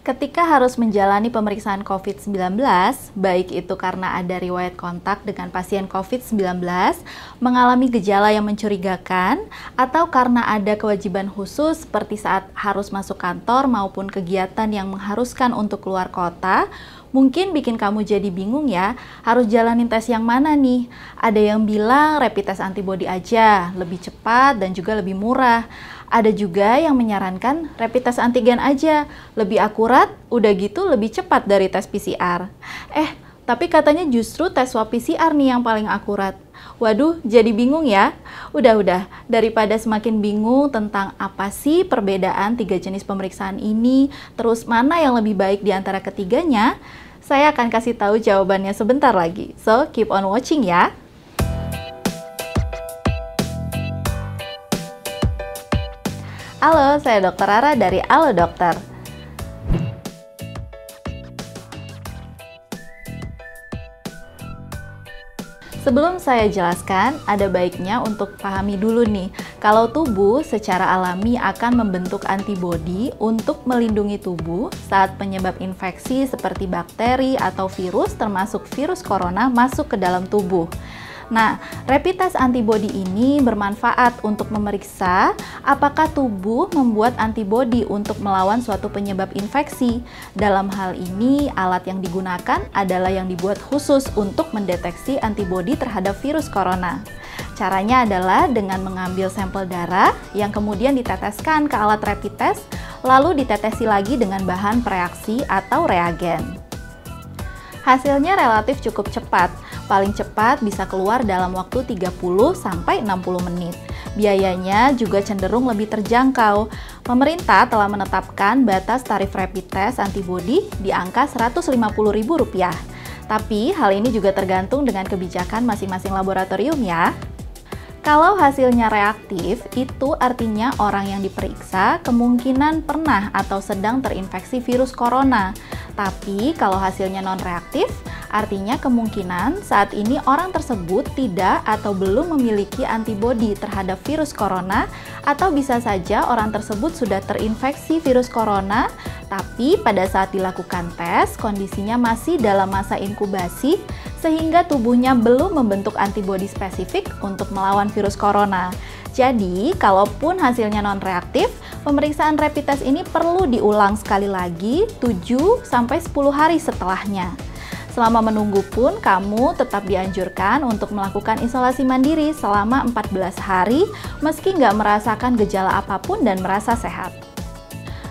Ketika harus menjalani pemeriksaan COVID-19, baik itu karena ada riwayat kontak dengan pasien COVID-19, mengalami gejala yang mencurigakan, atau karena ada kewajiban khusus seperti saat harus masuk kantor maupun kegiatan yang mengharuskan untuk keluar kota, mungkin bikin kamu jadi bingung ya, harus jalanin tes yang mana nih? Ada yang bilang rapid test antibody aja, lebih cepat dan juga lebih murah. Ada juga yang menyarankan rapid test antigen aja, lebih akurat, udah gitu lebih cepat dari tes PCR. Tapi katanya justru tes swab PCR nih yang paling akurat. Waduh, jadi bingung ya? Udah, daripada semakin bingung tentang apa sih perbedaan 3 jenis pemeriksaan ini, terus mana yang lebih baik di antara ketiganya, saya akan kasih tahu jawabannya sebentar lagi. So, keep on watching ya! Halo, saya Dr. Rara dari Halo Dokter. Sebelum saya jelaskan, ada baiknya untuk pahami dulu nih, kalau tubuh secara alami akan membentuk antibodi untuk melindungi tubuh saat penyebab infeksi seperti bakteri atau virus termasuk virus corona masuk ke dalam tubuh. Nah, rapid test antibody ini bermanfaat untuk memeriksa apakah tubuh membuat antibodi untuk melawan suatu penyebab infeksi. Dalam hal ini, alat yang digunakan adalah yang dibuat khusus untuk mendeteksi antibodi terhadap virus corona. Caranya adalah dengan mengambil sampel darah yang kemudian diteteskan ke alat rapid test, lalu ditetesi lagi dengan bahan preaksi atau reagen. Hasilnya relatif cukup cepat, paling cepat bisa keluar dalam waktu 30-60 menit. Biayanya juga cenderung lebih terjangkau. Pemerintah telah menetapkan batas tarif rapid test antibody di angka Rp150.000. Tapi hal ini juga tergantung dengan kebijakan masing-masing laboratorium ya. Kalau hasilnya reaktif, itu artinya orang yang diperiksa kemungkinan pernah atau sedang terinfeksi virus corona. Tapi kalau hasilnya non-reaktif, artinya kemungkinan saat ini orang tersebut tidak atau belum memiliki antibodi terhadap virus corona, atau bisa saja orang tersebut sudah terinfeksi virus corona, tapi pada saat dilakukan tes, kondisinya masih dalam masa inkubasi, sehingga tubuhnya belum membentuk antibodi spesifik untuk melawan virus corona. Jadi, kalaupun hasilnya non-reaktif, pemeriksaan rapid test ini perlu diulang sekali lagi 7-10 hari setelahnya. Selama menunggu pun, kamu tetap dianjurkan untuk melakukan isolasi mandiri selama 14 hari meski nggak merasakan gejala apapun dan merasa sehat.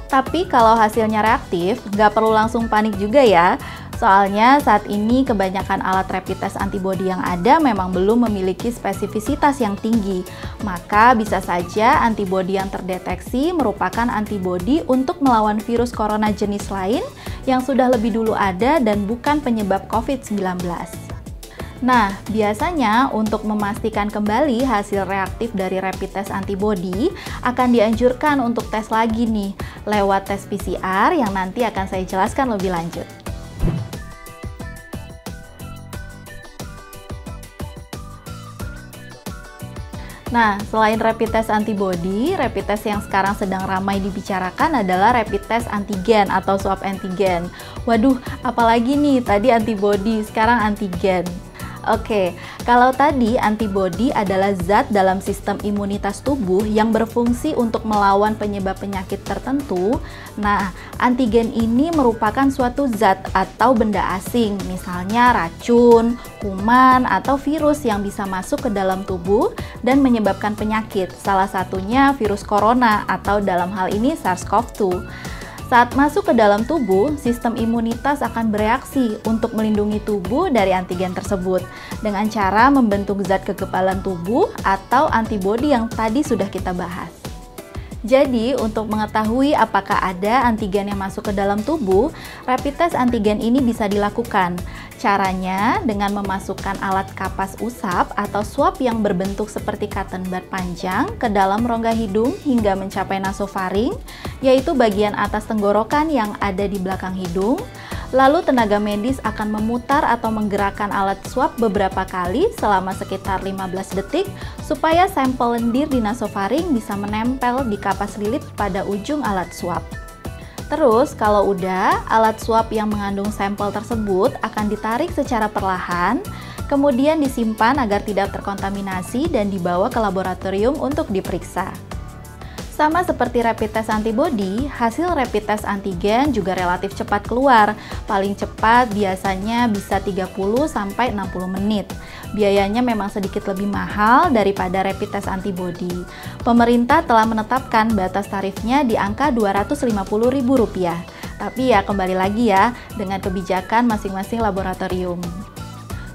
Tapi kalau hasilnya reaktif, nggak perlu langsung panik juga ya. Soalnya saat ini kebanyakan alat rapid test antibody yang ada memang belum memiliki spesifisitas yang tinggi. Maka bisa saja antibody yang terdeteksi merupakan antibody untuk melawan virus corona jenis lain yang sudah lebih dulu ada dan bukan penyebab COVID-19. Nah, biasanya untuk memastikan kembali hasil reaktif dari rapid test antibody akan dianjurkan untuk tes lagi nih lewat tes PCR yang nanti akan saya jelaskan lebih lanjut. Nah, selain rapid test antibody, rapid test yang sekarang sedang ramai dibicarakan adalah rapid test antigen atau swab antigen. Waduh, apalagi nih, tadi antibody, sekarang antigen. Oke, kalau tadi antibodi adalah zat dalam sistem imunitas tubuh yang berfungsi untuk melawan penyebab penyakit tertentu. Nah, antigen ini merupakan suatu zat atau benda asing, misalnya racun, kuman, atau virus yang bisa masuk ke dalam tubuh dan menyebabkan penyakit, salah satunya virus corona atau dalam hal ini SARS-CoV-2. Saat masuk ke dalam tubuh, sistem imunitas akan bereaksi untuk melindungi tubuh dari antigen tersebut dengan cara membentuk zat kekebalan tubuh atau antibodi yang tadi sudah kita bahas. Jadi, untuk mengetahui apakah ada antigen yang masuk ke dalam tubuh, rapid test antigen ini bisa dilakukan. Caranya dengan memasukkan alat kapas usap atau swab yang berbentuk seperti cotton bud panjang ke dalam rongga hidung hingga mencapai nasofaring, yaitu bagian atas tenggorokan yang ada di belakang hidung. Lalu tenaga medis akan memutar atau menggerakkan alat swab beberapa kali selama sekitar 15 detik supaya sampel lendir di nasofaring bisa menempel di kapas lilit pada ujung alat swab. Terus, kalau udah, alat swab yang mengandung sampel tersebut akan ditarik secara perlahan, kemudian disimpan agar tidak terkontaminasi dan dibawa ke laboratorium untuk diperiksa. Sama seperti rapid test antibody, hasil rapid test antigen juga relatif cepat keluar. Paling cepat biasanya bisa 30-60 menit. Biayanya memang sedikit lebih mahal daripada rapid test antibody. Pemerintah telah menetapkan batas tarifnya di angka Rp250.000. Tapi ya kembali lagi ya, dengan kebijakan masing-masing laboratorium.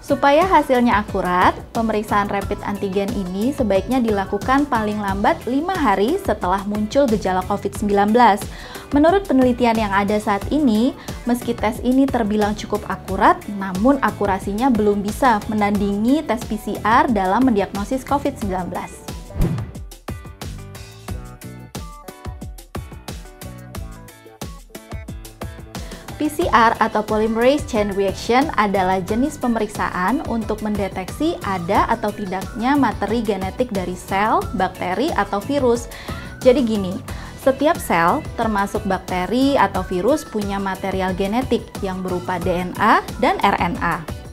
Supaya hasilnya akurat, pemeriksaan rapid antigen ini sebaiknya dilakukan paling lambat 5 hari setelah muncul gejala COVID-19. Menurut penelitian yang ada saat ini, meski tes ini terbilang cukup akurat, namun akurasinya belum bisa menandingi tes PCR dalam mendiagnosis COVID-19. PCR atau Polymerase Chain Reaction adalah jenis pemeriksaan untuk mendeteksi ada atau tidaknya materi genetik dari sel, bakteri, atau virus. Jadi gini, setiap sel, termasuk bakteri atau virus, punya material genetik yang berupa DNA dan RNA.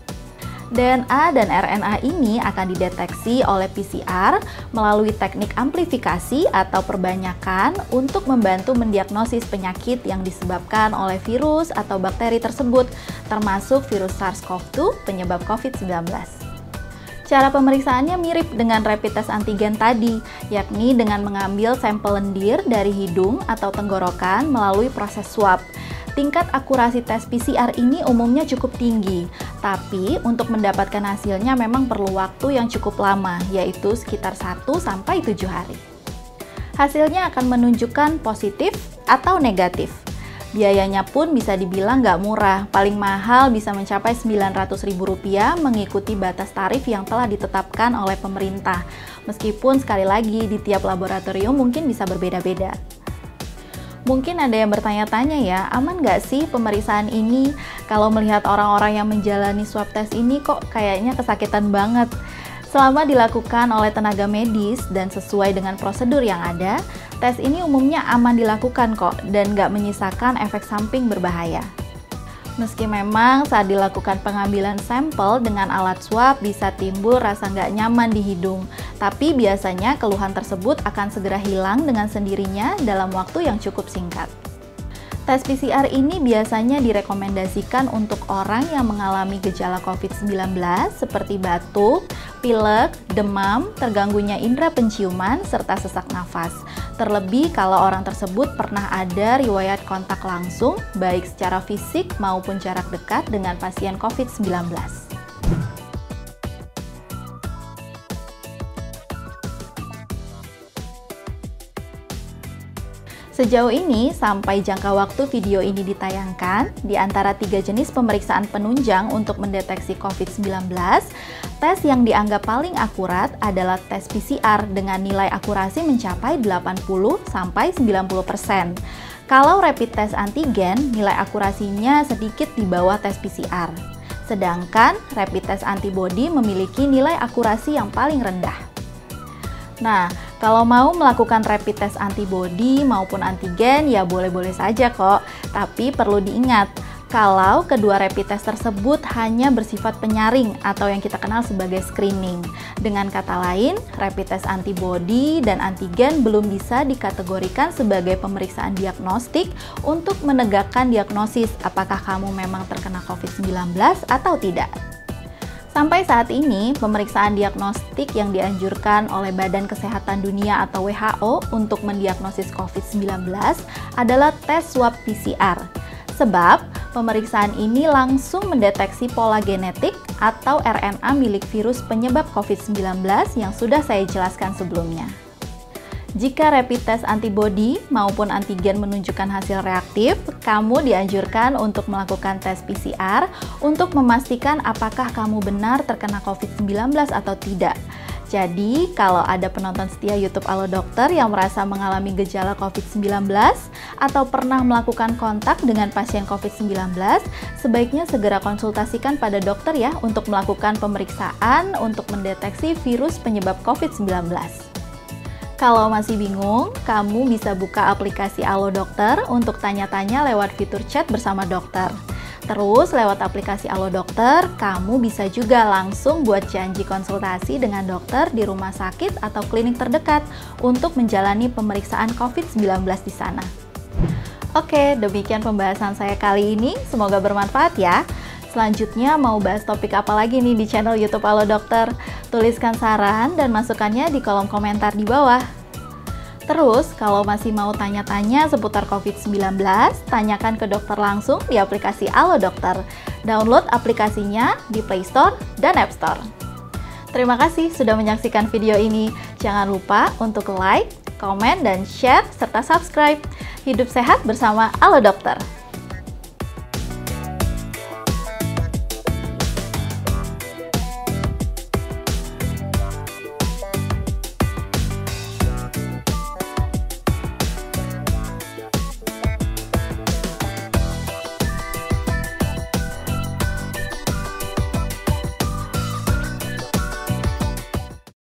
DNA dan RNA ini akan dideteksi oleh PCR melalui teknik amplifikasi atau perbanyakan untuk membantu mendiagnosis penyakit yang disebabkan oleh virus atau bakteri tersebut, termasuk virus SARS-CoV-2 penyebab COVID-19. Cara pemeriksaannya mirip dengan rapid test antigen tadi, yakni dengan mengambil sampel lendir dari hidung atau tenggorokan melalui proses swab. Tingkat akurasi tes PCR ini umumnya cukup tinggi, tapi untuk mendapatkan hasilnya memang perlu waktu yang cukup lama, yaitu sekitar 1-7 hari. Hasilnya akan menunjukkan positif atau negatif. Biayanya pun bisa dibilang nggak murah, paling mahal bisa mencapai Rp900.000 mengikuti batas tarif yang telah ditetapkan oleh pemerintah. Meskipun sekali lagi di tiap laboratorium mungkin bisa berbeda-beda. Mungkin ada yang bertanya-tanya ya, aman nggak sih pemeriksaan ini? Kalau melihat orang-orang yang menjalani swab test ini kok kayaknya kesakitan banget. Selama dilakukan oleh tenaga medis dan sesuai dengan prosedur yang ada, tes ini umumnya aman dilakukan kok dan nggak menyisakan efek samping berbahaya. Meski memang saat dilakukan pengambilan sampel dengan alat swab bisa timbul rasa nggak nyaman di hidung, tapi biasanya keluhan tersebut akan segera hilang dengan sendirinya dalam waktu yang cukup singkat. Tes PCR ini biasanya direkomendasikan untuk orang yang mengalami gejala COVID-19 seperti batuk, pilek, demam, terganggunya indera penciuman, serta sesak nafas. Terlebih kalau orang tersebut pernah ada riwayat kontak langsung, baik secara fisik maupun jarak dekat dengan pasien COVID-19. Sejauh ini, sampai jangka waktu video ini ditayangkan, di antara 3 jenis pemeriksaan penunjang untuk mendeteksi COVID-19, tes yang dianggap paling akurat adalah tes PCR dengan nilai akurasi mencapai 80-90%. Kalau rapid test antigen, nilai akurasinya sedikit di bawah tes PCR. Sedangkan rapid test antibody memiliki nilai akurasi yang paling rendah. Nah, kalau mau melakukan rapid test antibody maupun antigen ya boleh-boleh saja kok. Tapi perlu diingat, kalau kedua rapid test tersebut hanya bersifat penyaring atau yang kita kenal sebagai screening. Dengan kata lain, rapid test antibody dan antigen belum bisa dikategorikan sebagai pemeriksaan diagnostik untuk menegakkan diagnosis apakah kamu memang terkena COVID-19 atau tidak. Sampai saat ini, pemeriksaan diagnostik yang dianjurkan oleh Badan Kesehatan Dunia atau WHO untuk mendiagnosis COVID-19 adalah tes swab PCR. Sebab, pemeriksaan ini langsung mendeteksi pola genetik atau RNA milik virus penyebab COVID-19 yang sudah saya jelaskan sebelumnya. Jika rapid test antibody maupun antigen menunjukkan hasil reaktif, kamu dianjurkan untuk melakukan tes PCR untuk memastikan apakah kamu benar terkena COVID-19 atau tidak. Jadi, kalau ada penonton setia YouTube Halo Dokter yang merasa mengalami gejala COVID-19 atau pernah melakukan kontak dengan pasien COVID-19, sebaiknya segera konsultasikan pada dokter ya untuk melakukan pemeriksaan untuk mendeteksi virus penyebab COVID-19. Kalau masih bingung, kamu bisa buka aplikasi Alo Dokter untuk tanya-tanya lewat fitur chat bersama dokter. Terus lewat aplikasi Alo Dokter, kamu bisa juga langsung buat janji konsultasi dengan dokter di rumah sakit atau klinik terdekat untuk menjalani pemeriksaan COVID-19 di sana. Oke, demikian pembahasan saya kali ini. Semoga bermanfaat ya. Selanjutnya mau bahas topik apa lagi nih di channel YouTube Alo Dokter? Tuliskan saran dan masukannya di kolom komentar di bawah. Terus, kalau masih mau tanya-tanya seputar COVID-19, tanyakan ke dokter langsung di aplikasi Alo Dokter. Download aplikasinya di Play Store dan App Store. Terima kasih sudah menyaksikan video ini. Jangan lupa untuk like, komen, dan share, serta subscribe. Hidup sehat bersama Alo Dokter.